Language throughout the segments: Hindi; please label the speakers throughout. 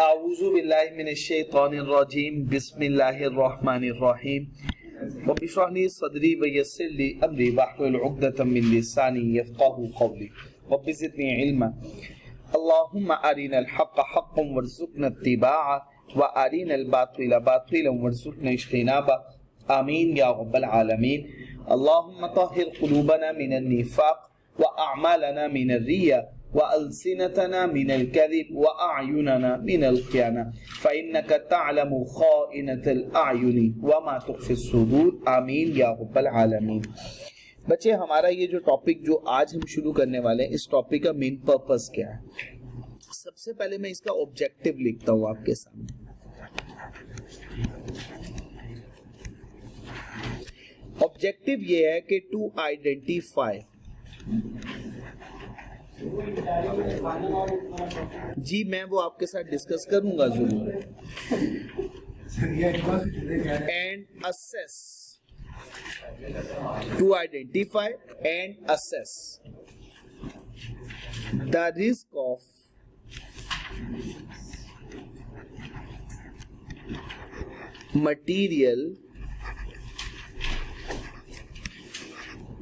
Speaker 1: आऊज़ु बिल्लाहि मिनश शैतानिर रजीम बिस्मिल्लाहिर रहमानिर रहीम रब्बि इश्रह ली सदरी व यस्सिर ली अमरी वहलुल उक़दतम मिन लिसानी यफ़क़हू क़ौली रब्बि ज़िदनी इल्मा अल्लाहुम्मा अरिनल हक़्क़ हक़्क़न वरज़ुक़ना इत्तिबाअह व अरिनल बातिला बातिलन वरज़ुक़ना इज्तिनाबा आमीन या रब्बल आलमीन। अल्लाहुम्मा तहिर क़ुलूबना मिनन निफ़ाक़ व अअमालना मिनर रिया व अलसिनतना मिनल कज़िब व अयुनना मिनल ख़ियाना फ़इन्नका तअलमु ख़ाइनतल अयुनि व मा तुख़फ़ी सुदूर आमीन या रब्बल आलमीन। बच्चे, हमारा ये जो टॉपिक जो आज हम शुरू करने वाले हैं, इस टॉपिक का मेन पर्पस क्या है? सबसे पहले मैं इसका ऑब्जेक्टिव लिखता हूँ आपके सामने। ऑब्जेक्टिव ये है कि टू आइडेंटिफाई, जी मैं वो आपके साथ डिस्कस करूंगा जरूर, and assess, to identify and assess the risk of material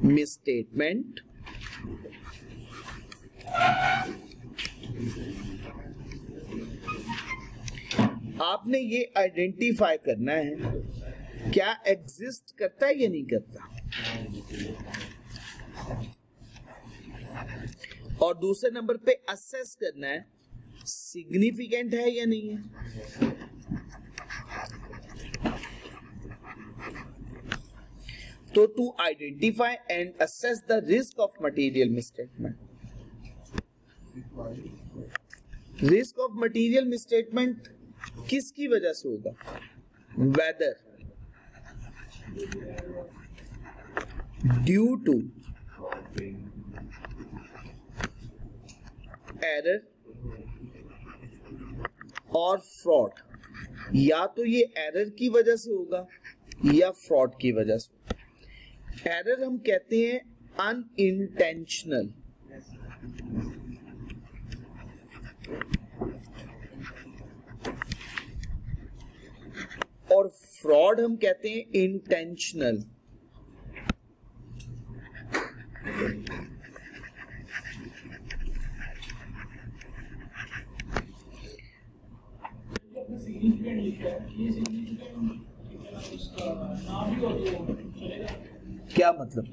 Speaker 1: misstatement आपने ये आइडेंटिफाई करना है क्या एग्जिस्ट करता है या नहीं करता, और दूसरे नंबर पे असेस करना है सिग्निफिकेंट है या नहीं है। तो to identify and assess the risk of material misstatement, risk of material misstatement किसकी वजह से होगा? वेदर ड्यू टू एरर और फ्रॉड, या तो ये एरर की वजह से होगा या फ्रॉड की वजह से। एरर हम कहते हैं अनइंटेंशनल, और फ्रॉड हम कहते हैं इंटेंशनल। क्या मतलब?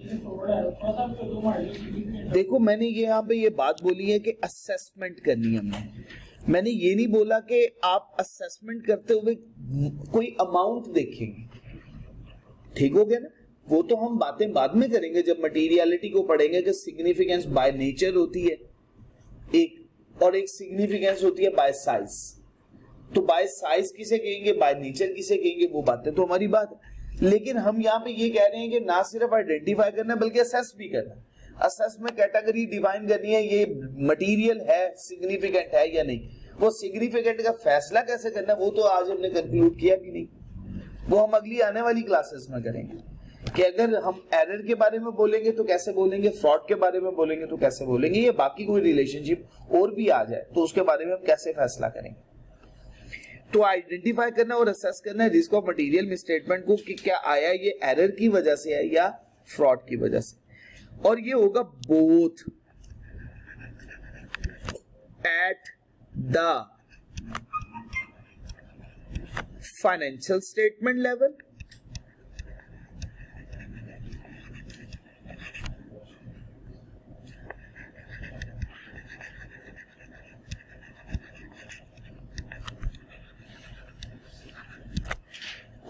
Speaker 1: देखो, मैंने यहाँ पे ये बात बोली है कि असेसमेंट करनी है मैंने ये नहीं बोला कि आप असेसमेंट करते हुए कोई अमाउंट देखेंगे, ठीक हो गया ना? वो तो हम बातें बाद में करेंगे जब मटेरियलिटी को पढ़ेंगे कि सिग्निफिकेंस बाय नेचर होती है एक, और एक सिग्निफिकेंस होती है बाय साइज। तो बाय साइज किसे कहेंगे, बाय नेचर किसे कहेंगे, वो बातें तो हमारी बात है। लेकिन हम यहाँ पे ये कह रहे हैं कि ना सिर्फ आइडेंटिफाई करना बल्कि असेस भी करना। असेस में कैटेगरी डिफाइन करनी है, ये मटेरियल है, सिग्निफिकेंट है या नहीं। वो सिग्निफिकेंट का फैसला कैसे करना, वो तो आज हमने कंक्लूड किया भी नहीं, वो हम अगली आने वाली क्लासेस में करेंगे कि अगर हम एरर के बारे में बोलेंगे तो कैसे बोलेंगे, फ्रॉड के बारे में बोलेंगे तो कैसे बोलेंगे, ये बाकी कोई रिलेशनशिप और भी आ जाए तो उसके बारे में हम कैसे फैसला करेंगे। तो आइडेंटिफाई करना और असेस करना है रिस्क ऑफ मटेरियल मिसस्टेटमेंट को कि क्या आया ये एरर की वजह से है या फ्रॉड की वजह से, और ये होगा both at the financial statement level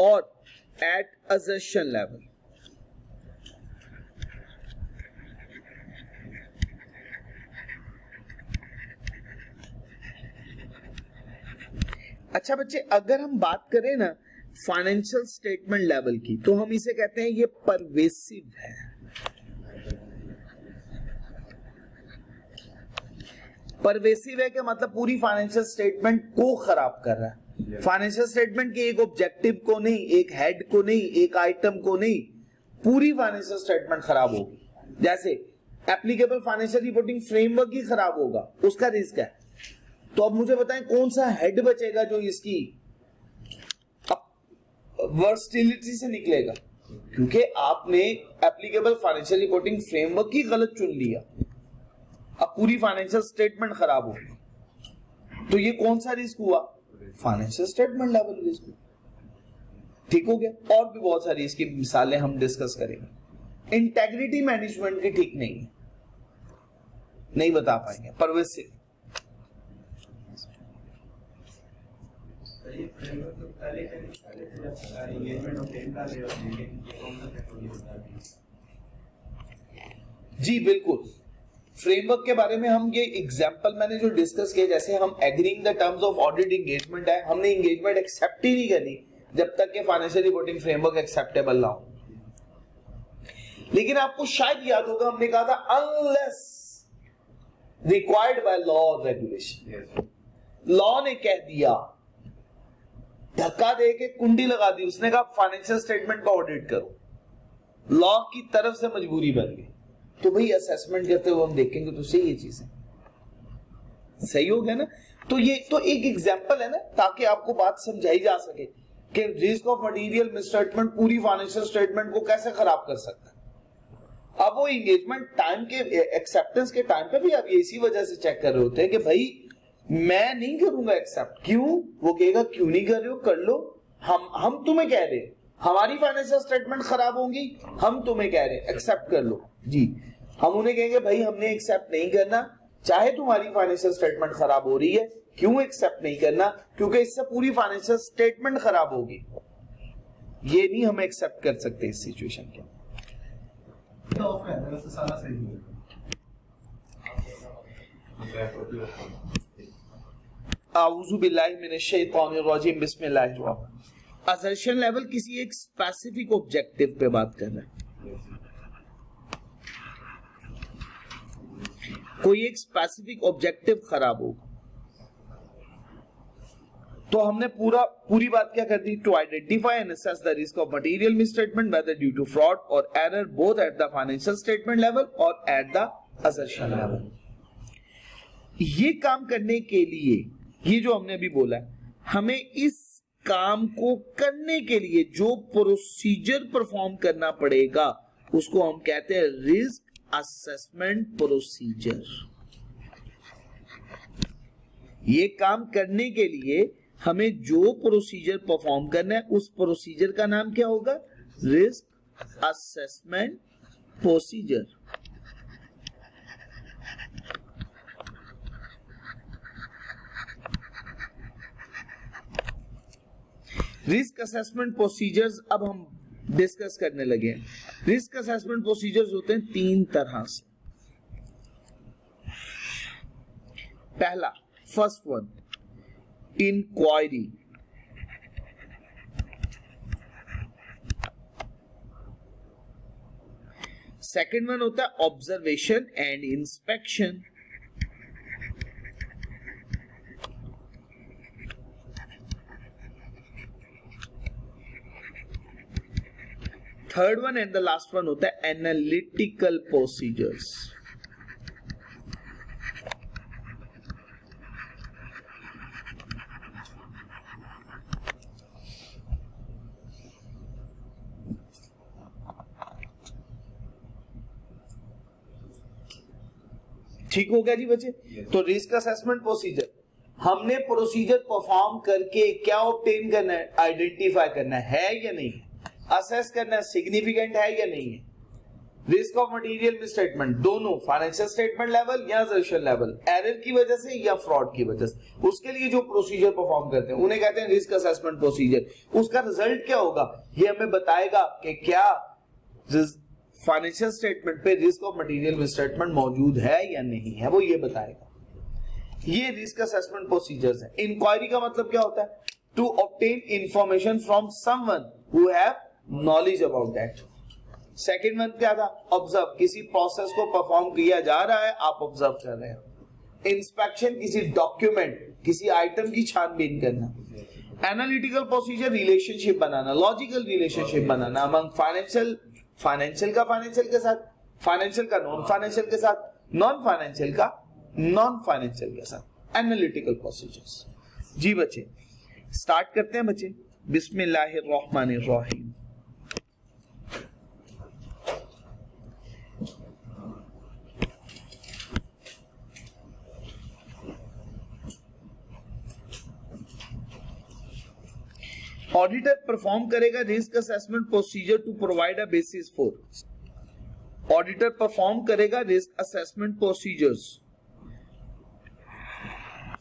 Speaker 1: और एट assertion लेवल। अच्छा बच्चे, अगर हम बात करें ना फाइनेंशियल स्टेटमेंट लेवल की, तो हम इसे कहते हैं ये परवेसिव है। परवेसिव है क्या मतलब पूरी फाइनेंशियल स्टेटमेंट को खराब कर रहा है। फाइनेंशियल स्टेटमेंट के एक ऑब्जेक्टिव को नहीं, एक हेड को नहीं, एक आइटम को नहीं, पूरी फाइनेंशियल स्टेटमेंट खराब होगी। जैसे एप्लीकेबल फाइनेंशियल रिपोर्टिंग फ्रेमवर्क ही खराब होगा, उसका रिस्क है। तो अब मुझे बताएं कौन सा हेड बचेगा जो इसकी वर्सटिलिटी से निकलेगा, क्योंकि आपने एप्लीकेबल फाइनेंशियल रिपोर्टिंग फ्रेमवर्क ही गलत चुन लिया, अब पूरी फाइनेंशियल स्टेटमेंट खराब होगी। तो ये कौन सा रिस्क हुआ? Financial statement level risk. ठीक हो गया। और भी बहुत सारी इसकी मिसालें हम डिस्कस करेंगे। इंटेग्रिटी मैनेजमेंट की ठीक नहीं है, नहीं बता पाएंगे। परवेज से जी बिल्कुल, फ्रेमवर्क के बारे में हम ये एग्जांपल मैंने जो डिस्कस किया, जैसे हम agreeing the terms of audit engagement है, हमने एंगेजमेंट एक्सेप्ट ही नहीं करनी जब तक के फाइनेंशियल रिपोर्टिंग फ्रेमवर्क एक्सेप्टेबल ना हो। लेकिन आपको शायद याद होगा हमने कहा था अनलेस रिक्वायर्ड बाय लॉ और रेगुलेशन। लॉ ने कह दिया, धक्का दे के कुंडी लगा दी, उसने कहा फाइनेंशियल स्टेटमेंट का ऑडिट करो, लॉ की तरफ से मजबूरी बन गई, तो भाई असेसमेंट करते हुए हम देखेंगे तो सही ये चीजें सही हो गया ना। तो ये तो एक एग्जांपल है ना, ताकि आपको बात समझाई जा सके कि रिस्क ऑफ मटेरियल मिसस्टेटमेंट पूरी फाइनेंशियल स्टेटमेंट को कैसे खराब कर सकता है। अब वो एंगेजमेंट टाइम के एक्सेप्टेंस के टाइम पे भी आप इसी वजह से चेक कर रहे होते हैं कि भाई मैं नहीं करूंगा एक्सेप्ट, क्यों? वो कहेगा क्यों नहीं कर रहे हो, कर लो, हम तुम्हें कह रहे हैं हमारी फाइनेंशियल स्टेटमेंट खराब होंगी, हम तुम्हें कह रहे हैं एक्सेप्ट कर लो जी। हम उन्हें कहेंगे भाई हमने एक्सेप्ट नहीं करना, चाहे तुम्हारी फाइनेंशियल स्टेटमेंट खराब हो रही है, क्यों एक्सेप्ट नहीं करना? क्योंकि इससे पूरी फाइनेंशियल स्टेटमेंट खराब होगी, ये नहीं हम एक्सेप्ट कर सकते इस सिचुएशन के। आऊज़ु बिल्लाहि मिनश शैतानिर रजीम, बिस्मिल्लाहिर रहमानिर। असर्शन लेवल किसी एक स्पेसिफिक ऑब्जेक्टिव पे बात कर रहा है, कोई एक स्पेसिफिक ऑब्जेक्टिव खराब होगा, तो हमने पूरी बात क्या कर दी? To identify and assess the risk of material misstatement whether due to fraud और error both at the financial statement level और एट द असर्शन लेवल। ये काम करने के लिए, ये जो हमने अभी बोला है, हमें इस काम को करने के लिए जो प्रोसीजर परफॉर्म करना पड़ेगा उसको हम कहते हैं रिस्क असेसमेंट प्रोसीजर। ये काम करने के लिए हमें जो प्रोसीजर परफॉर्म करना है उस प्रोसीजर का नाम क्या होगा? Risk assessment procedure. Risk assessment procedures अब हम डिस्कस करने लगे। रिस्क असेसमेंट प्रोसीजर्स होते हैं 3 तरह से। पहला, first one, inquiry. Second one होता है observation and inspection. Third one and the last one होता है एनालिटिकल प्रोसीजर्स। ठीक हो गया जी बच्चे? तो रिस्क असेसमेंट प्रोसीजर, हमने प्रोसीजर परफॉर्म करके क्या ऑब्टेन करना है? आइडेंटिफाई करना है या नहीं है, असेस करना है सिग्निफिकेंट है या नहीं है। रिस्क ऑफ मटेरियल मिसस्टेटमेंट दोनों फाइनेंशियल स्टेटमेंट लेवल या असर्शन लेवल, एरर की वजह से या फ्रॉड की वजह से, उसके लिए जो प्रोसीजर परफॉर्म करते हैं उन्हें कहते हैं रिस्क असेसमेंट प्रोसीजर। उसका रिजल्ट क्या होगा ये हमें बताएगा कि क्या फाइनेंशियल स्टेटमेंट पे रिस्क ऑफ मटेरियल मिसस्टेटमेंट मौजूद है या नहीं है, वो ये बताएगा। ये रिस्क असेसमेंट प्रोसीजर्स है। इंक्वायरी का मतलब क्या होता है? To obtain information from someone who have knowledge about that. Second one क्या था? ऑब्जर्व, किसी प्रोसेस को परफॉर्म किया जा रहा है, आप ऑब्जर्व कर रहे हैं। इंस्पेक्शन, किसी डॉक्यूमेंट, किसी आइटम की छानबीन करना। एनालिटिकल प्रोसीजर, रिलेशनशिप बनाना, लॉजिकल रिलेशनशिप बनाना अमंग फाइनेंशियल का फाइनेंशियल के साथ, फाइनेंशियल का नॉन फाइनेंशियल के साथ, नॉन फाइनेंशियल का नॉन फाइनेंशियल के साथ। Analytical procedures. जी बच्चे स्टार्ट करते हैं बच्चे। बिस्मिल्लाहिर्रहमानिर्रहीम। ऑडिटर परफॉर्म करेगा risk assessment procedure to provide a basis for. Auditor perform करेगा risk assessment procedures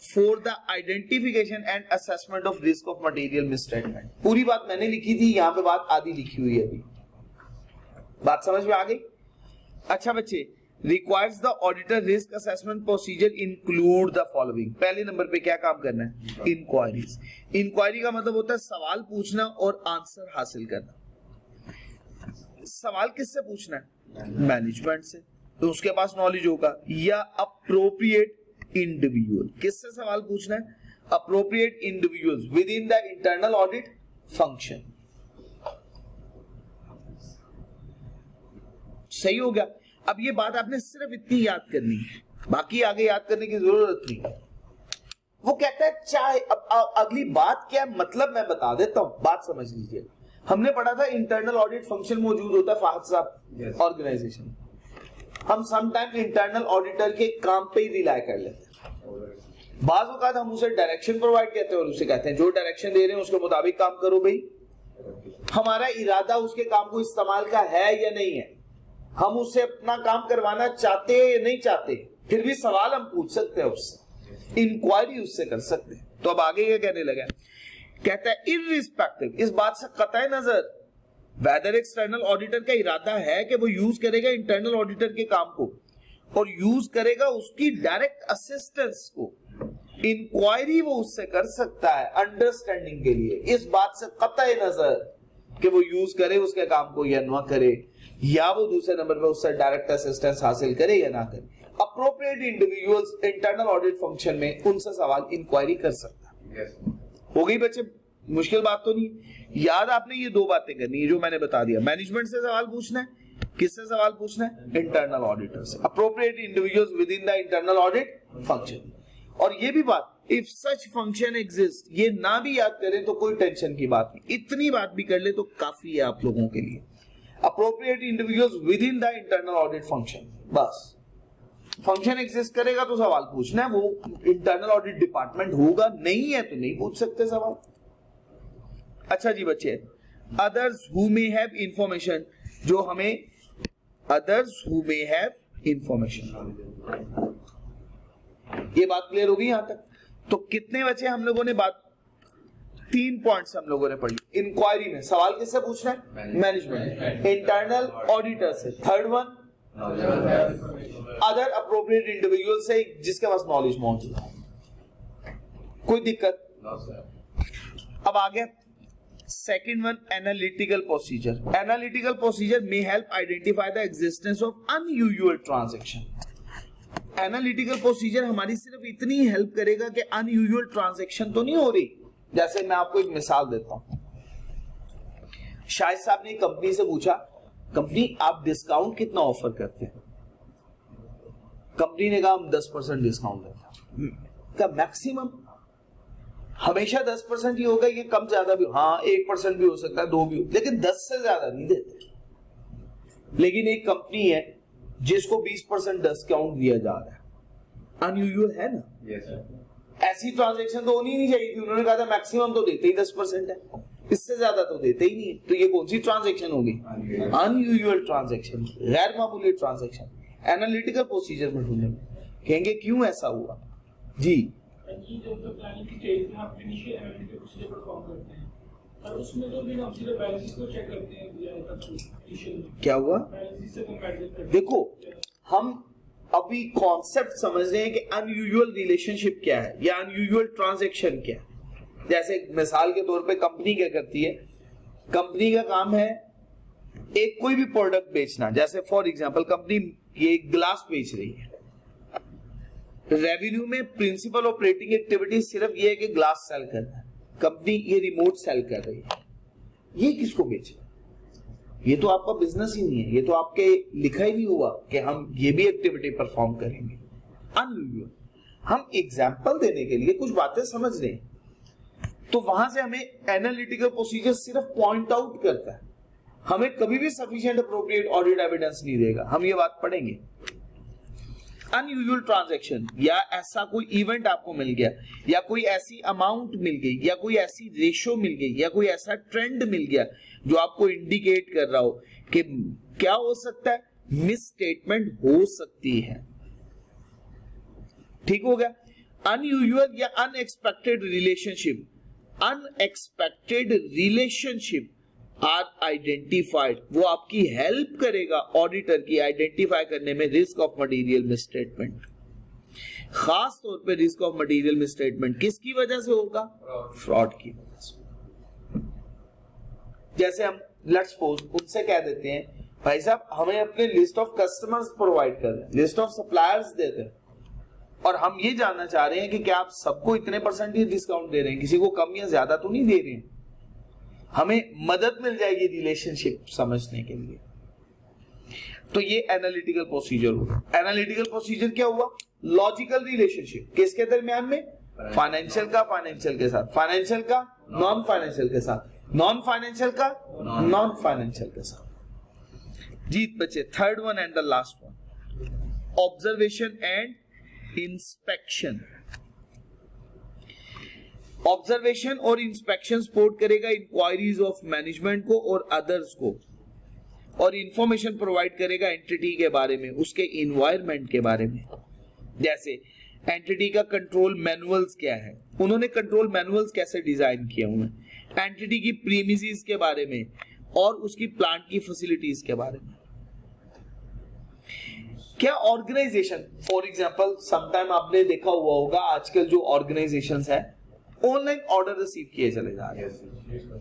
Speaker 1: for the identification and assessment of risk of material misstatement. पूरी बात मैंने लिखी थी, यहां पे बात आधी लिखी हुई है अभी। बात समझ में आ गई? अच्छा बच्चे, requires the auditor risk assessment procedure include the following. पहले नंबर पे क्या काम करना है? इंक्वायरीज। इंक्वायरी का मतलब होता है सवाल पूछना और आंसर हासिल करना। सवाल किससे पूछना है? मैनेजमेंट से, तो उसके पास नॉलेज होगा। या अप्रोप्रिएट इंडिविजुअल, किससे सवाल पूछना है? Appropriate individuals with in the internal audit function. सही हो गया? अब ये बात आपने सिर्फ इतनी याद करनी है, बाकी आगे याद करने की जरूरत नहीं। वो कहता है चाहे, अब अगली बात क्या है मतलब मैं बता देता हूं, बात समझ लीजिए। हमने पढ़ा था इंटरनल ऑडिट फंक्शन मौजूद होता है फाहद साहब ऑर्गेनाइजेशन। हम समटाइम इंटरनल ऑडिटर के काम पे ही रिलाय कर लेते हैं। बाज़ औक़ात हम उसे डायरेक्शन प्रोवाइड करते हैं और उसे कहते हैं जो डायरेक्शन दे रहे हैं उसके मुताबिक काम करो भाई। हमारा इरादा उसके काम को इस्तेमाल का है या नहीं है, हम उससे अपना काम करवाना चाहते हैं या नहीं चाहते, फिर भी सवाल हम पूछ सकते हैं उससे, इंक्वायरी उससे कर सकते हैं। तो अब आगे ये कहने लगा, कहता है इररिस्पेक्टिव, इस बात से कतई नजर वेदर एक्सटर्नल ऑडिटर का इरादा है कि वो यूज करेगा इंटरनल ऑडिटर के काम को और यूज करेगा उसकी डायरेक्ट असिस्टेंस को, इंक्वायरी वो उससे कर सकता है अंडरस्टैंडिंग के लिए। इस बात से कतई नजर कि वो यूज करे उसके काम को या ना करे, या वो दूसरे नंबर पे उससे डायरेक्ट असिस्टेंस हासिल करे या ना करे। Appropriate individuals internal audit function में उनसे सवाल इंक्वायरी कर सकता है। हो गई बच्चे? मुश्किल बात तो नहीं। याद आपने ये दो बातें करनी है जो मैंने बता दिया। मैनेजमेंट से सवाल पूछना है, किससे सवाल पूछना है? इंटरनल ऑडिटर से। Appropriate individuals with in the internal audit function. और ये भी बात, इफ सच फंक्शन एग्जिस्ट, ये ना भी याद करें तो कोई टेंशन की बात नहीं, इतनी बात भी कर ले तो काफी है आप लोगों के लिए। Appropriate individuals with in the internal audit function, बस फंक्शन एग्जिस्ट करेगा तो सवाल पूछना है। वो इंटरनल ऑडिट डिपार्टमेंट होगा, नहीं है तो नहीं पूछ सकते सवाल। अच्छा जी बच्चे, others who may have information, जो हमें others who may have information, ये बात क्लियर होगी यहां तक? तो कितने बच्चे हम लोगों ने बात, 3 पॉइंट्स हम लोगों ने पढ़ी। इंक्वायरी में सवाल किससे पूछना है? मैनेजमेंट। इंटरनल ऑडिटर से। Third one other appropriate individual से, जिसके पास नॉलेज मौजूद है। कोई दिक्कत? अब आ गया second one, analytical procedure. Analytical procedure may help identify the existence of unusual transaction. Analytical procedure हमारी सिर्फ इतनी हेल्प करेगा कि अनयूजुअल ट्रांजैक्शन तो नहीं हो रही। जैसे मैं आपको एक मिसाल देता हूं, शाहिद साहब ने कंपनी से पूछा, कंपनी आप डिस्काउंट कितना ऑफर करते हैं? कंपनी ने कहा हम 10% डिस्काउंट देते हैं। क्या मैक्सिमम हमेशा 10% ही होगा? ये कम ज्यादा भी, हाँ 1% भी हो सकता है, 2 भी, लेकिन 10 से ज्यादा नहीं देते। लेकिन एक कंपनी है जिसको 20% डिस्काउंट दिया जा रहा है, अनयूजुअल है ना? yes, ऐसी ट्रांजैक्शन तो होनी नहीं चाहिए थी। उन्होंने कहा था मैक्सिमम तो देते ही 10% है, इससे ज्यादा तो देते ही नहीं है। तो ये कौन सी ट्रांजैक्शन होगी? अनयूजुअल ट्रांजैक्शन, गैर मामूली ट्रांजैक्शन। एनालिटिकल प्रोसीजर में ढूंढेंगे, कहेंगे क्यों ऐसा हुआ। जी
Speaker 2: उसमें तो भी हम सीधे बैलेंस को चेक करते हैं,
Speaker 1: क्या हुआ? देखो, हम अभी कॉन्सेप्ट समझ रहे हैं कि अनयूजुअल रिलेशनशिप क्या है या अनयूजुअल ट्रांजैक्शन क्या है। जैसे मिसाल के तौर पे कंपनी क्या करती है, कंपनी का काम है एक कोई भी प्रोडक्ट बेचना। जैसे फॉर एग्जांपल कंपनी ये ग्लास बेच रही है, रेवेन्यू में प्रिंसिपल ऑपरेटिंग एक्टिविटी सिर्फ ये है कि ग्लास सेल करना है। कंपनी ये रिमोट सेल कर रही है, ये किसको बेचे? ये तो आपका बिजनेस ही नहीं है, ये तो आपके लिखा ही नहीं हुआ कि हम ये भी एक्टिविटी परफॉर्म करेंगे। अनयूजुअल। हम एग्जाम्पल देने के लिए कुछ बातें समझ रहे हैं, तो वहां से हमें एनालिटिकल प्रोसीजर सिर्फ पॉइंट आउट करता है, हमें कभी भी सफिशिएंट अप्रोप्रिएट ऑडिट एविडेंस नहीं देगा। हम ये बात पढ़ेंगे। अनयूजुअल ट्रांजैक्शन, या ऐसा कोई इवेंट आपको मिल गया, या कोई ऐसी अमाउंट मिल गई, या कोई ऐसी रेशो मिल गई, या कोई ऐसा ट्रेंड मिल गया जो आपको इंडिकेट कर रहा हो कि क्या हो सकता है, मिस स्टेटमेंट हो सकती है। ठीक हो गया। अनयूजुअल या unexpected relationship, unexpected relationship are identified, वो आपकी हेल्प करेगा ऑडिटर की आइडेंटिफाई करने में रिस्क ऑफ मटेरियल मिसस्टेटमेंट। खास तौर पे रिस्क ऑफ मटेरियल मिसस्टेटमेंट किसकी वजह से होगा? फ्रॉड की वजह से। जैसे हम लेट्स सपोज उनसे कह देते हैं भाई साहब हमें अपने लिस्ट ऑफ कस्टमर्स प्रोवाइड कर दें, लिस्ट ऑफ सप्लायर्स दे दें, और हम ये जानना चाह रहे हैं कि क्या आप सबको इतने परसेंटेज डिस्काउंट दे रहे हैं, किसी को कम या ज्यादा तो नहीं दे रहे हैं। हमें मदद मिल जाएगी रिलेशनशिप समझने के लिए। तो ये एनालिटिकल प्रोसीजर हुआ। एनालिटिकल प्रोसीजर क्या हुआ? लॉजिकल रिलेशनशिप किसके दरमियान में? फाइनेंशियल का फाइनेंशियल के साथ, फाइनेंशियल का नॉन फाइनेंशियल के साथ, नॉन फाइनेंशियल का नॉन फाइनेंशियल के साथ। जीत बचे third one and the last one, observation and inspection. Observation और इंस्पेक्शन सपोर्ट करेगा इंक्वायरीज ऑफ मैनेजमेंट को और अदर्स को, और इंफॉर्मेशन प्रोवाइड करेगा एंटिटी के बारे में, उसके इन्वायरमेंट के बारे में। जैसे एंटिटी का कंट्रोल मैनुअल्स क्या है, उन्होंने कंट्रोल मैनुअल्स कैसे डिजाइन किए हुए हैं, एंटिटी की प्रीमिसेस के बारे में और उसकी प्लांट की फैसिलिटीज के बारे में। क्या ऑर्गेनाइजेशन, फॉर एग्जांपल समटाइम आपने देखा हुआ होगा आजकल जो ऑर्गेनाइजेशंस है ऑनलाइन ऑर्डर रिसीव किए चले जा रहे हैं।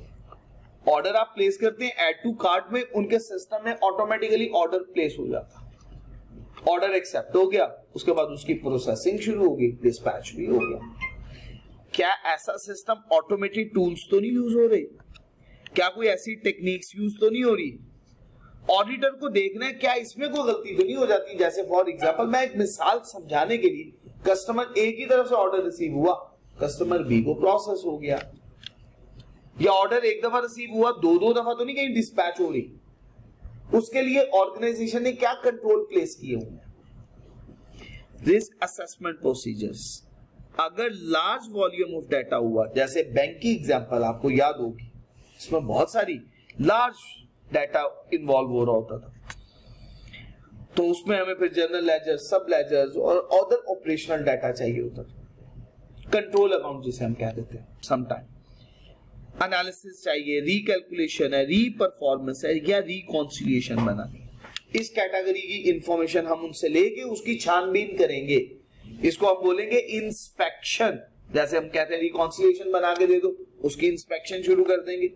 Speaker 1: ऑर्डर आप प्लेस करते हैं ऐड टू कार्ट में, उनके सिस्टम में ऑटोमेटिकली ऑर्डर प्लेस हो जाता है। ऑर्डर एक्सेप्ट हो गया, उसके बाद उसकी प्रोसेसिंग शुरू होगी, डिस्पैच भी हो गया। क्या ऐसा सिस्टम ऑटोमेटेड टूल्स तो नहीं यूज हो रहे? क्या कोई ऐसी टेक्निक्स यूज तो नहीं हो रही? ऑडिटर को देखना है क्या इसमें कोई गलती तो नहीं हो जाती। जैसे फॉर एग्जांपल मैं एक मिसाल समझाने के लिए, कस्टमर ए की तरफ से ऑर्डर रिसीव हुआ, कस्टमर बी को प्रोसेस हो गया, या ऑर्डर एक दफा रिसीव हुआ, दो दफा तो नहीं कहीं डिस्पैच हो रही। उसके लिए ऑर्गेनाइजेशन ने क्या कंट्रोल प्लेस किए हुए हैं? Risk assessment procedures. अगर लार्ज वॉल्यूम ऑफ डाटा हुआ, जैसे बैंक की एग्जांपल आपको याद होगी, इसमें बहुत सारी लार्ज डाटा इन्वॉल्व हो रहा होता था, तो उसमें हमें फिर जनरल लेजर, सब लेजर्स और अदर ऑपरेशनल डाटा चाहिए होता था। कंट्रोल अकाउंट जिसे हम कह देते हैं, समटाइम एनालिसिस चाहिए, रिकैलकुलेशन है, रीपरफॉर्मेंस है, या रिकॉन्सिलिएशन बनानी। इस कैटेगरी की इंफॉर्मेशन हम उनसे लेके उसकी छानबीन करेंगे, इसको हम बोलेंगे इंस्पेक्शन। जैसे हम कहते हैं रिकॉन्सिलिएशन बना के दे दो, उसकी इंस्पेक्शन शुरू कर देंगे।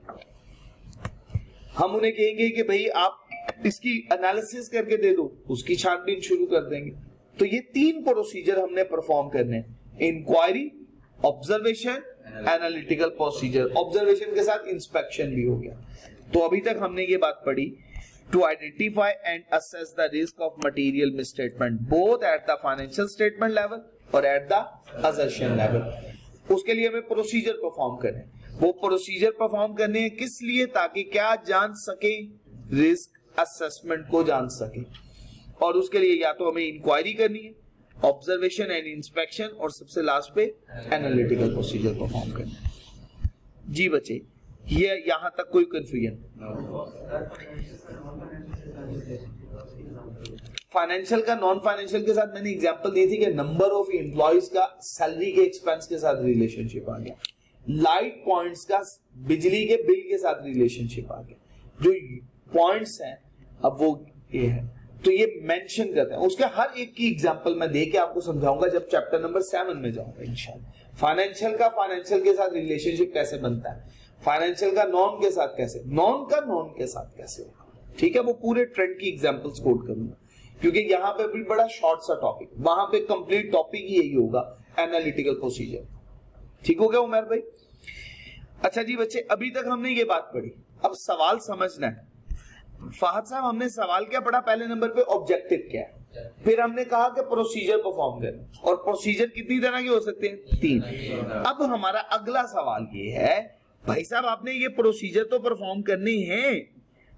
Speaker 1: हम उन्हें कहेंगे कि भाई आप इसकी एनालिसिस करके दे दो, उसकी छानबीन शुरू कर देंगे। तो ये तीन प्रोसीजर हमने परफॉर्म करने हैं, inquiry, observation, analytical procedure. Observation के साथ इंस्पेक्शन भी हो गया। तो अभी तक हमने ये बात पढ़ी, to identify and assess the risk of material misstatement both at the financial statement level और एट द असर्शन लेवल। उसके लिए हमें प्रोसीजर परफॉर्म करने, वो प्रोसीजर परफॉर्म करने हैं किस लिए? ताकि क्या जान सके, रिस्क असेसमेंट को जान सके। और उसके लिए या तो हमें इंक्वायरी करनी है, ऑब्जर्वेशन एंड इंस्पेक्शन, और सबसे लास्ट पे एनालिटिकल प्रोसीजर परफॉर्म करना है। जी बच्चे, ये यहां तक कोई कंफ्यूजन? फाइनेंशियल का नॉन फाइनेंशियल के साथ मैंने एग्जांपल दी थी कि नंबर ऑफ एम्प्लॉइज का सैलरी के एक्सपेंस के साथ रिलेशनशिप आ गया, लाइट पॉइंट्स का बिजली के बिल के साथ रिलेशनशिप आ गया। जो पॉइंट्स हैं अब वो ये है, तो ये मेंशन करते हैं। उसके हर एक की एग्जांपल मैं देके आपको समझाऊंगा जब चैप्टर नंबर 7 में जाऊंगा इंशाल्लाह। फाइनेंशियल का फाइनेंशियल के साथ रिलेशनशिप कैसे बनता है, फाइनेंशियल का नॉन के साथ कैसे, नॉन का नॉन के साथ कैसे, ठीक है। वो पूरे ट्रेंड की एग्जांपल्स कोट करूंगा, क्योंकि यहाँ पे भी बड़ा शॉर्ट सा टॉपिक, वहां पे कंप्लीट टॉपिक ही यही होगा, एनालिटिकल प्रोसीजर। ठीक हो गया उमर भाई? अच्छा जी बच्चे, अभी तक हमने ये बात पढ़ी, अब सवाल समझना है। फहद साहब, हमने सवाल क्या पढ़ा? पहले नंबर पे ऑब्जेक्टिव क्या है, फिर हमने कहा कि प्रोसीजर परफॉर्म करें, और प्रोसीजर कितनी तरह के हो सकते हैं? 3। अब हमारा अगला सवाल ये है, भाई साहब आपने ये प्रोसीजर तो परफॉर्म करने हैं,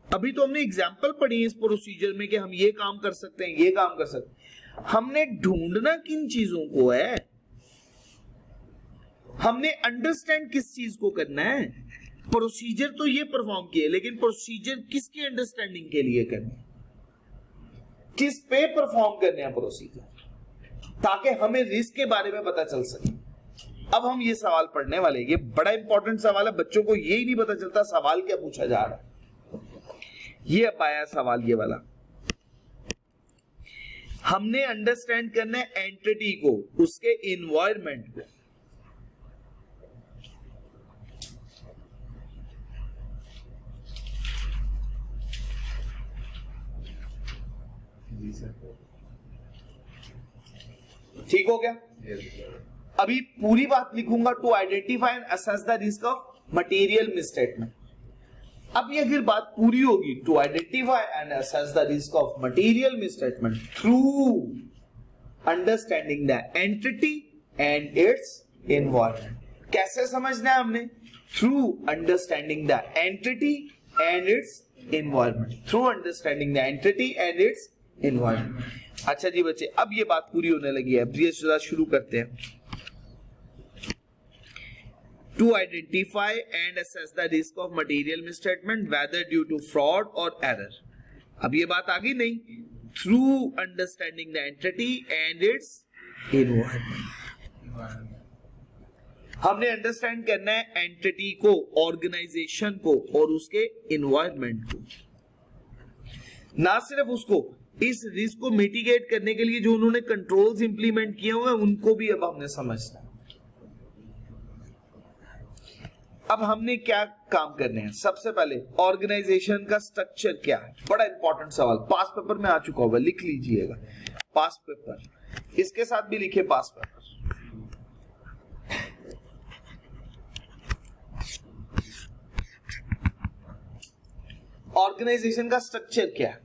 Speaker 1: अभी तो हमने एग्जांपल पढ़ी है इस प्रोसीजर में कि हम ये काम कर सकते हैं, ये काम कर सकते हैं। हमने ढूंढना किन चीजों को है, हमने अंडरस्टैंड किस चीज को करना है। प्रोसीजर तो ये परफॉर्म किए, लेकिन प्रोसीजर किसकी अंडरस्टैंडिंग के लिए करने, किस पे परफॉर्म करने हैं प्रोसीजर, ताकि हमें रिस्क के बारे में पता चल सके। अब हम ये सवाल पढ़ने वाले, ये बड़ा इंपॉर्टेंट सवाल है, बच्चों को यही नहीं पता चलता सवाल क्या पूछा जा रहा है। ये अब आया सवाल ये वाला, हमने अंडरस्टैंड करना है एंटिटी को, उसके इन्वायरमेंट को। ठीक हो गया? अभी पूरी बात लिखूंगा, to identify and assess the risk of material misstatement. अब ये अगर बात पूरी होगी, to identify and assess the risk of material misstatement through understanding the entity and its environment. कैसे समझना है हमने? Through understanding the entity and its environment, through understanding the entity and its environment. अच्छा जी बच्चे, अब ये बात पूरी होने लगी है, अब ये शुरू करते हैं। To identify and assess the risk of material misstatement whether due to fraud or error. अब ये बात आ गई नहीं? Through understanding the entity and its environment. हमने अंडरस्टैंड करना है एंटिटी को, ऑर्गेनाइजेशन को और उसके इन्वायरमेंट को। ना सिर्फ उसको, इस रिस्क को मिटिगेट करने के लिए जो उन्होंने कंट्रोल्स इंप्लीमेंट किए हुए हैं उनको भी अब हमने समझना है। अब हमने क्या काम करने हैं? सबसे पहले ऑर्गेनाइजेशन का स्ट्रक्चर क्या है, बड़ा इंपॉर्टेंट सवाल, पास पेपर में आ चुका होगा, लिख लीजिएगा। पास पेपर, इसके साथ भी लिखे पास पेपर। ऑर्गेनाइजेशन का स्ट्रक्चर क्या है,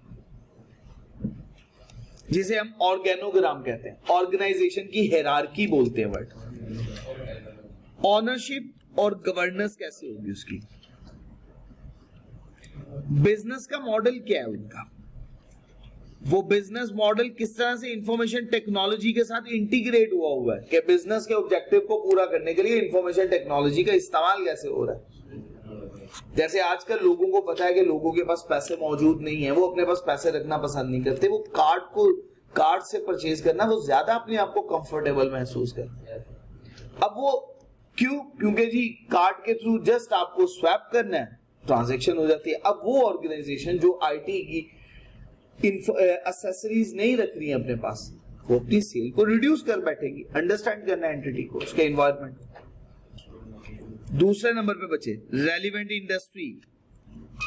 Speaker 1: जिसे हम ऑर्गेनोग्राम कहते हैं, ऑर्गेनाइजेशन की हायरार्की बोलते हैं वर्ड। ऑनरशिप और गवर्नेंस कैसे होगी उसकी, बिजनेस का मॉडल क्या है उनका, वो बिजनेस मॉडल किस तरह से इंफॉर्मेशन टेक्नोलॉजी के साथ इंटीग्रेट हुआ है कि बिजनेस के ऑब्जेक्टिव को पूरा करने के लिए इंफॉर्मेशन टेक्नोलॉजी का इस्तेमाल कैसे हो रहा है। जैसे आजकल लोगों को पता है कि लोगों के पास पैसे मौजूद नहीं है, वो अपने पास पैसे रखना पसंद नहीं करते, वो कार्ड से परचेज करना वो ज्यादा अपने आप को कंफर्टेबल महसूस करते हैं। अब वो क्यों? क्योंकि जी कार्ड के थ्रू जस्ट आपको स्वैप करना है, ट्रांजैक्शन हो जाती है। अब वो ऑर्गेनाइजेशन जो आईटी की एक्सेसरीज नहीं रख रही है अपने पास, वो अपनी सेल को रिड्यूस कर बैठेगी। अंडरस्टैंड करना है एंटिटी को, उसके एनवायरनमेंट। दूसरे नंबर पे बचे रेलिवेंट इंडस्ट्री।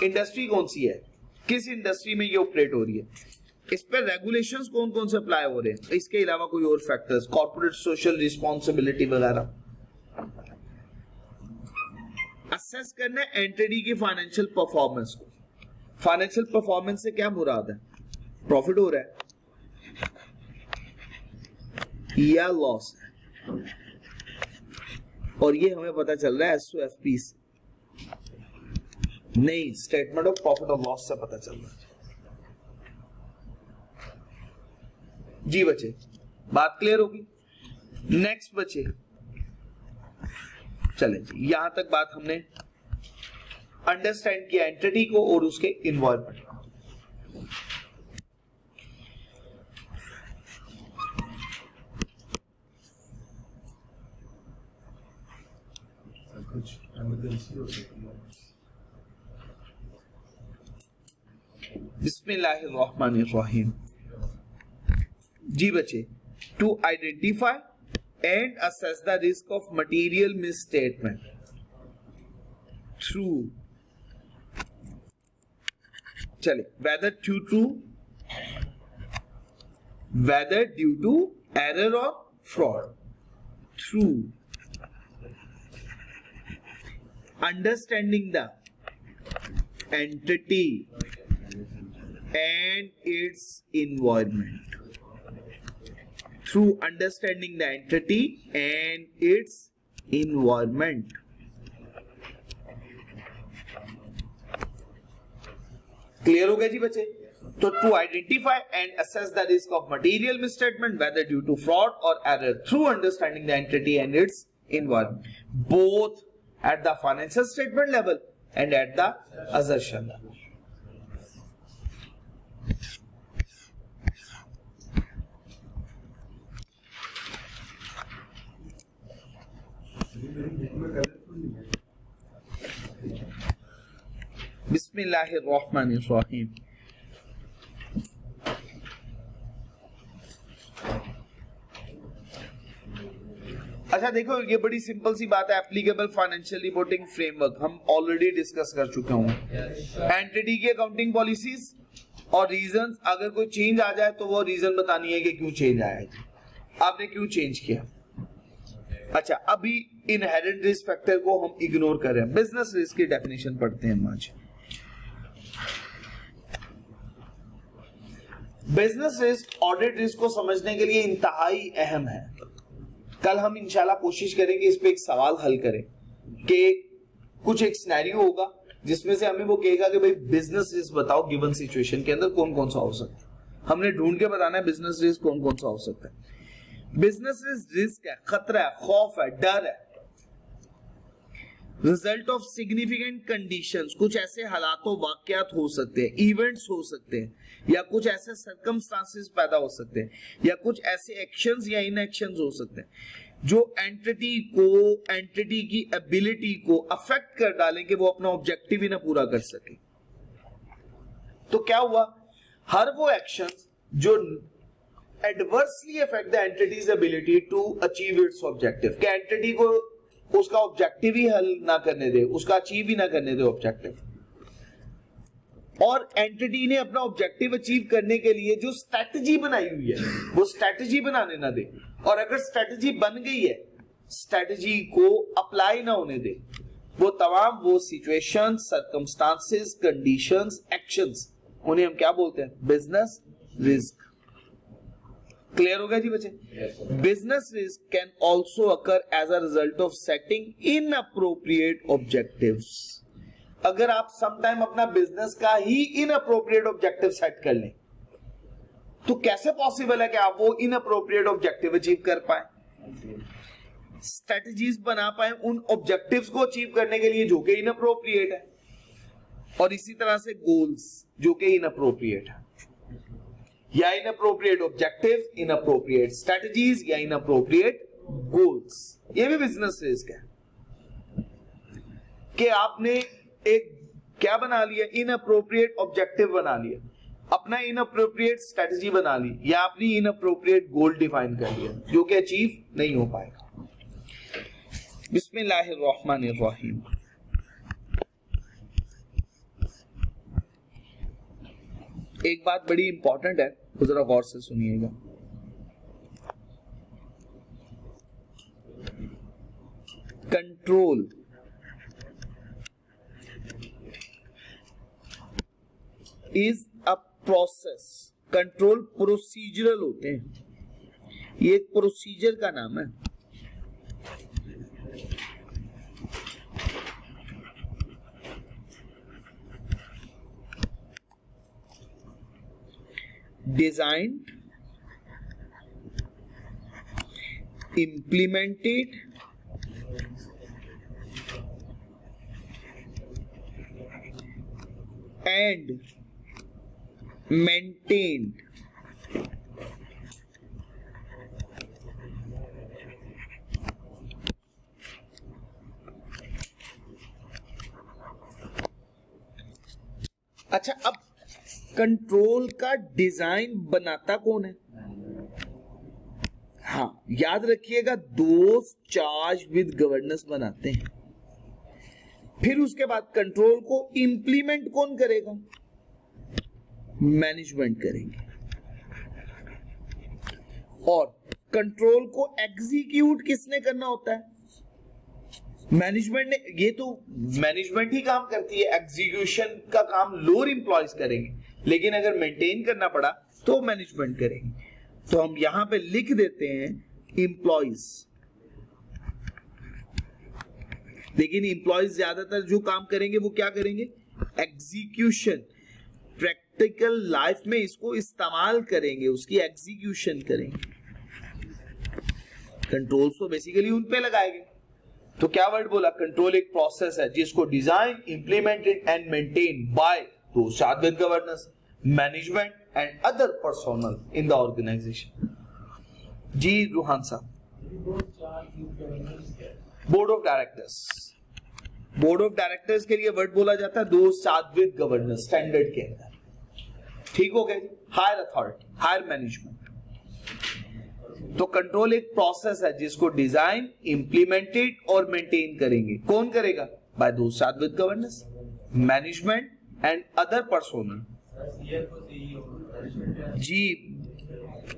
Speaker 1: इंडस्ट्री कौन सी है, किस इंडस्ट्री में ये ऑपरेट हो रही है, इस पर रेगुलेशंस कौन कौन से अप्लाई हो रहे हैं, इसके अलावा कोई और फैक्टर्स, कॉर्पोरेट सोशल रिस्पॉन्सिबिलिटी वगैरह। असेस करना है एंटिटी की फाइनेंशियल परफॉर्मेंस को। फाइनेंशियल परफॉर्मेंस से क्या मुराद है, प्रॉफिट हो रहा है या लॉस है, और ये हमें पता चल रहा है एसओएफपी से नहीं, स्टेटमेंट ऑफ प्रॉफिट और लॉस से पता चल रहा है। जी बच्चे, बात क्लियर होगी? नेक्स्ट बच्चे, चले जी, यहां तक बात हमने अंडरस्टैंड किया एंटिटी को और उसके इन्वॉल्वमेंट को।
Speaker 3: कुछ इमरजेंसी हो सकती है।
Speaker 1: बिस्मिल्लाहिर्रहमानिर्रहीम। जी बच्चे, to identify and assess the risk of material misstatement through, चले, वेदर ड्यू टू एरर और fraud, through understanding the entity and its environment. through understanding the entity and its environment. Clear हो गया जी बच्चे? तो to identify and assess the risk of material misstatement whether due to fraud और error through understanding the entity and its environment, both at the financial statement level and at the assertion level. Bismillahirrahmanirrahim. अच्छा देखो, ये बड़ी सिंपल सी बात है। एप्लीकेबल फाइनेंशियल रिपोर्टिंग फ्रेमवर्क हम ऑलरेडी डिस्कस कर चुके हूँ। एंटिटी की अकाउंटिंग पॉलिसीज और रीजंस, अगर कोई चेंज आ जाए तो वो रीजन बतानी है कि क्यों चेंज आया है, आपने क्यों चेंज किया। अच्छा, अभी इनहेरेंट रिस्क फैक्टर को हम इग्नोर कर रहे हैं। बिजनेस रिस्क की डेफिनेशन पढ़ते हैं हम आज। बिजनेस रिस्क ऑडिट रिस्क को समझने के लिए इंतहाई अहम है। कल हम इंशाल्लाह कोशिश करेंगे इस पे एक सवाल हल करें कि कुछ एक सिनेरियो होगा जिसमें से हमें वो कहेगा कि भाई बिजनेस रिस्क बताओ गिवन सिचुएशन के अंदर कौन कौन सा हो सकता है। हमने ढूंढ के बताना है बिजनेस रिस्क कौन कौन सा हो सकता है। बिजनेस रिस्क है, खतरा है, खौफ है, डर है, रिजल्ट ऑफ सिग्निफिकेंट कंडीशंस, कुछ ऐसे हालातों वाकयात हो सकते हैं, इवेंट्स हो सकते हैं, या कुछ ऐसे सर्कमस्टांसेस पैदा हो सकते हैं, या कुछ ऐसे एक्शंस या इनएक्शंस हो सकते हैं जो एंटिटी की एबिलिटी को अफेक्ट कर डालें कि वो अपना ऑब्जेक्टिव ही ना पूरा कर सके। तो क्या हुआ, हर वो एक्शंस जो adversely affect the entity's ability to achieve its objective, कि एंटिटी को उसका ऑब्जेक्टिव ही हल ना करने दे, उसका अचीव ही ना करने दे ऑब्जेक्टिव, और एंटिटी ने अपना ऑब्जेक्टिव अचीव करने के लिए जो स्ट्रेटजी बनाई हुई है वो स्ट्रेटजी बनाने ना दे, और अगर स्ट्रेटजी बन गई है स्ट्रेटजी को अप्लाई ना होने दे। वो तमाम वो सिचुएशन, सर्कमस्टांसेस, कंडीशंस, एक्शंस, उन्हें हम क्या बोलते हैं, बिजनेस रिस्क। क्लियर हो गया जी बच्चे? Business risk can also occur as a result of setting inappropriate objectives. अगर आप समटाइम अपना बिजनेस का ही इनअप्रोप्रिएट ऑब्जेक्टिव सेट कर लें तो कैसे पॉसिबल है कि आप वो इनअप्रोप्रिएट ऑब्जेक्टिव अचीव कर पाए, स्ट्रेटजीज बना पाए उन ऑब्जेक्टिव्स को अचीव करने के लिए जो कि इनअप्रोप्रिएट है, और इसी तरह से गोल्स जो कि इनअप्रोप्रिएट है, या इनअप्रोप्रिएट ऑब्जेक्टिव, इनअप्रोप्रिएट स्ट्रेटजीज या इनअप्रोप्रिएट गोल्स। ये भी बिजनेस रिस्क है कि आपने एक क्या बना लिया, इनअप्रोप्रिएट ऑब्जेक्टिव बना लिया, अपना इनअप्रोप्रिएट स्ट्रेटजी बना ली, या अपनी इनअप्रोप्रिएट गोल डिफाइन कर लिया जो कि अचीव नहीं हो पाएगा। बिस्मिल्लाहिर्रहमानिर्रहीम। एक बात बड़ी इंपॉर्टेंट है, तो जरा गौर से सुनिएगा। Control is a process. Control procedural होते हैं, ये एक प्रोसीजर का नाम है। Designed, implemented, and maintained अच्छा, अब कंट्रोल का डिजाइन बनाता कौन है? हाँ, याद रखिएगा, दोस्त चार्ज विद गवर्नेंस बनाते हैं। फिर उसके बाद कंट्रोल को इंप्लीमेंट कौन करेगा? मैनेजमेंट करेंगे। और कंट्रोल को एग्जीक्यूट किसने करना होता है? मैनेजमेंट ने। ये तो मैनेजमेंट ही काम करती है, एग्जीक्यूशन का काम लोअर एम्प्लॉयज करेंगे, लेकिन अगर मेंटेन करना पड़ा तो मैनेजमेंट करेंगे। तो हम यहां पे लिख देते हैं एम्प्लॉइज, लेकिन एम्प्लॉइज ज्यादातर जो काम करेंगे वो क्या करेंगे, एग्जीक्यूशन। प्रैक्टिकल लाइफ में इसको इस्तेमाल करेंगे, उसकी एग्जीक्यूशन करेंगे। कंट्रोल्स तो बेसिकली उन पे लगाएंगे। तो क्या वर्ड बोला, कंट्रोल एक प्रोसेस है जिसको design, implemented and maintain by those charge with governance, management and other personnel in the organisation. जी रूहान साहब। Board of directors, board of directors के लिए वर्ड बोला जाता है those charge with governance standard के अंदर। ठीक हो गया जी। Higher authority, higher management. तो कंट्रोल एक प्रोसेस है जिसको डिजाइन, इम्प्लीमेंटेड और मेंटेन करेंगे। कौन करेगा, by those charge with governance, management and other personnel. जी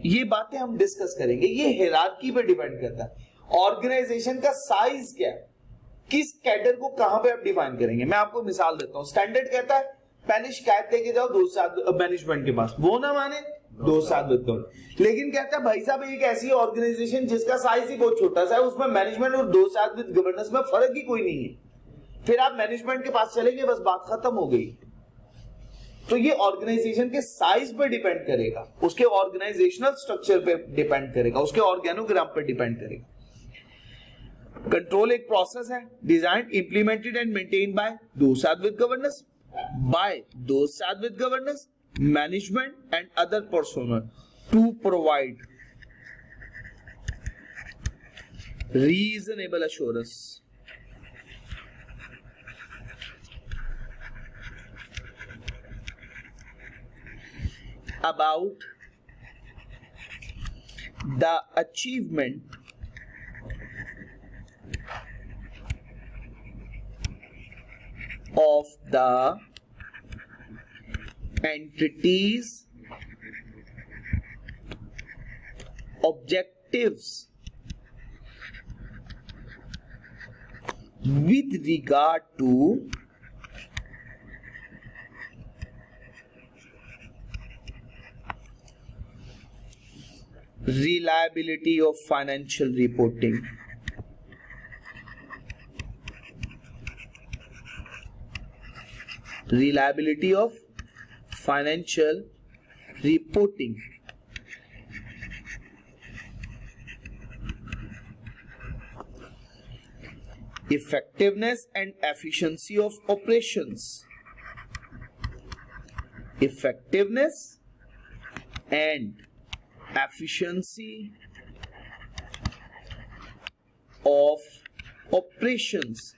Speaker 1: ये बातें हम डिस्कस करेंगे, ये हियरार्की पे डिपेंड करता है। ऑर्गेनाइजेशन का साइज क्या है, किस कैडर को कहां पे आप डिफाइन करेंगे। मैं आपको मिसाल देता हूं। स्टैंडर्ड कहता है पहले शिकायत लेके जाओ दोस्त मैनेजमेंट के पास, वो ना माने दोस्त साथ गवर्नेंस। लेकिन कहता है भाई साहब एक ऐसी ऑर्गेनाइजेशन जिसका साइज ही बहुत छोटा सा है, उसमें मैनेजमेंट और दोस्त साथ विद गवर्नेंस में फर्क ही कोई नहीं है। फिर आप मैनेजमेंट के पास चलेंगे, बस बात खत्म हो गई। तो ये ऑर्गेनाइजेशन के साइज पे डिपेंड करेगा, उसके ऑर्गेनाइजेशनल स्ट्रक्चर पे डिपेंड करेगा, उसके ऑर्गेनोग्राम पे डिपेंड करेगा। कंट्रोल एक प्रोसेस है design, implemented and maintain by those charge with governance, by those charge with governance, management and other personal to provide reasonable assurance about the achievement of the entity's objectives with regard to reliability of financial reporting, reliability of financial reporting, effectiveness and efficiency of operations, effectiveness and efficiency of operations,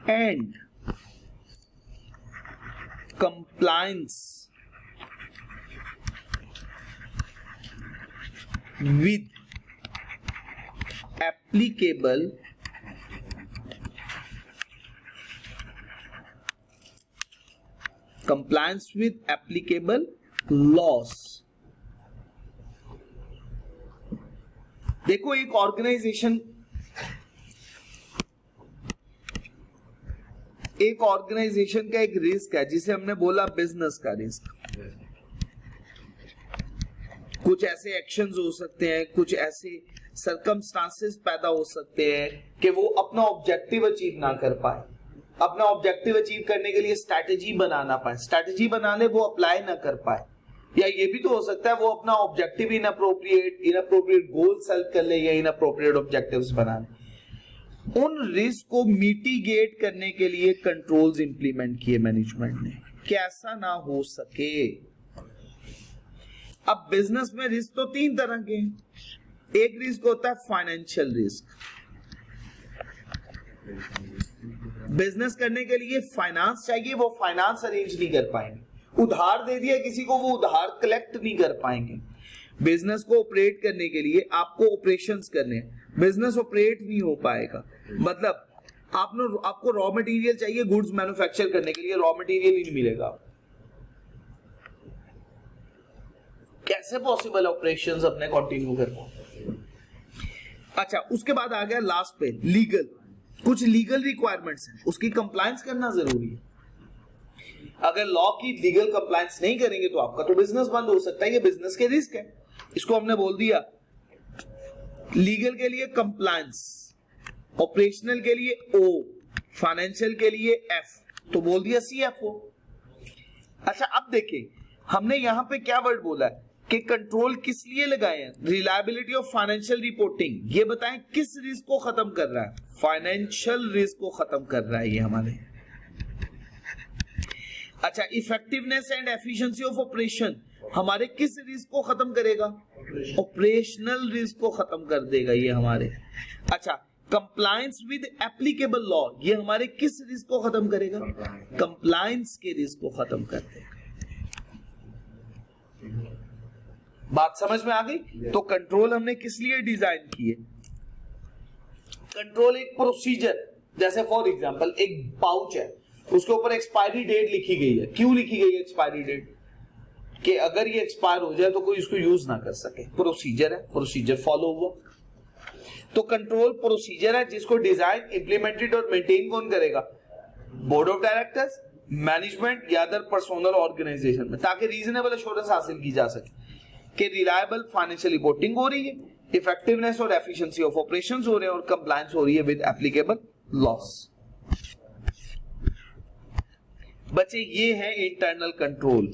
Speaker 1: and compliance with applicable compliance with applicable laws। देखो एक ऑर्गेनाइजेशन का एक रिस्क है जिसे हमने बोला बिजनेस का रिस्क। कुछ ऐसे एक्शंस हो सकते हैं, कुछ ऐसे सर्कमस्टांसेस पैदा हो सकते हैं कि वो अपना ऑब्जेक्टिव अचीव ना कर पाए। अपना ऑब्जेक्टिव अचीव करने के लिए स्ट्रैटेजी बना ना पाए, स्ट्रैटेजी बना ले वो अप्लाई ना कर पाए, या ये भी तो हो सकता है वो अपना ऑब्जेक्टिव इनअप्रोप्रिएट गोल सेलेक्ट कर ले या इनअप्रोप्रिएट ऑब्जेक्टिव्स बना ले। उन रिस्क को मिटिगेट करने के लिए कंट्रोल्स इंप्लीमेंट किए मैनेजमेंट ने, कैसा ना हो सके। अब बिजनेस में रिस्क तो तीन तरह के हैं। एक रिस्क होता है फाइनेंशियल रिस्क। बिजनेस करने के लिए फाइनेंस चाहिए, वो फाइनेंस अरेंज नहीं कर पाएंगे। उधार दे दिया किसी को, वो उधार कलेक्ट नहीं कर पाएंगे। बिजनेस को ऑपरेट करने के लिए आपको ऑपरेशंस करने, बिजनेस ऑपरेट नहीं हो पाएगा। मतलब आपको रॉ मटेरियल चाहिए गुड्स मैन्युफैक्चर करने के लिए, रॉ मटेरियल ही नहीं मिलेगा। कैसे पॉसिबल ऑपरेशंस अपने कंटिन्यू कर पाए। अच्छा, उसके बाद आ गया लास्ट पे लीगल। कुछ लीगल रिक्वायरमेंट्स हैं, उसकी कंप्लायंस करना जरूरी है। अगर लॉ की लीगल कंप्लायंस नहीं करेंगे तो आपका तो बिजनेस बंद हो सकता है, ये बिजनेस के रिस्क है। इसको हमने बोल दिया लीगल के लिए कंप्लायंस, ऑपरेशनल के लिए ओ, फाइनेंशियल के लिए एफ, तो बोल दिया CFO। अच्छा अब देखिए हमने यहां पे क्या वर्ड बोला है कि कंट्रोल किस लिए लगाए हैं, रिलायबिलिटी ऑफ फाइनेंशियल रिपोर्टिंग। ये बताएं किस रिस्क को खत्म कर रहा है, फाइनेंशियल रिस्क को खत्म कर रहा है ये हमारे। अच्छा effectiveness and efficiency of operation हमारे किस रिस्क को खत्म करेगा, ऑपरेशनल रिस्क को खत्म कर देगा ये हमारे। अच्छा कंप्लायंस विद एप्लीकेबल लॉ ये हमारे किस रिस्क को खत्म करेगा, कंप्लायंस के रिस्क को खत्म कर देगा। बात समझ में आ गई? तो कंट्रोल हमने किस लिए डिजाइन किए, कंट्रोल एक प्रोसीजर, जैसे फॉर एग्जांपल एक पाउच है उसके ऊपर एक्सपायरी डेट लिखी गई है। क्यों लिखी गई है एक्सपायरी डेट? कि अगर ये एक्सपायर हो जाए तो कोई इसको यूज ना कर सके। प्रोसीजर है, प्रोसीजर फॉलो हुआ। तो कंट्रोल प्रोसीजर है जिसको डिजाइन, इंप्लीमेंटेड और मेंटेन कौन करेगा, बोर्ड ऑफ डायरेक्टर्स, मैनेजमेंट या अदर पर्सनल ऑर्गेनाइजेशन में, ताकि रीजनेबल एश्योरेंस हासिल की जा सके कि रिलायबल फाइनेंशियल रिपोर्टिंग हो रही है, इफेक्टिवनेस और एफिशिएंसी ऑफ ऑपरेशंस हो रहे हैं और कंप्लायंस हो रही है विद एप्लीकेबल लॉस। बच्चे ये है internal control.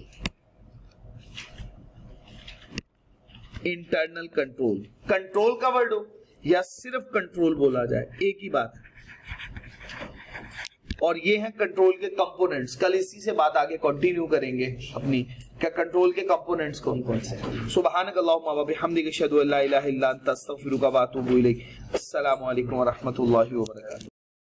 Speaker 1: Internal control, control का वर्ड हो या सिर्फ कंट्रोल बोला जाए एक ही बात है। और ये है कंट्रोल के कंपोनेंट्स। कल इसी से बात आगे कंटिन्यू करेंगे अपनी, क्या कंट्रोल के कंपोनेंट्स कौन कौन से। सुब्हानक अल्लाहुम्मा व बिहम्दिक अशहदु अल्ला इलाहा इल्ला अंता अस्तगफिरुका व अतूबु इलैक। अस्सलामु अलैकुम व रहमतुल्लाहि व बरकातुहू।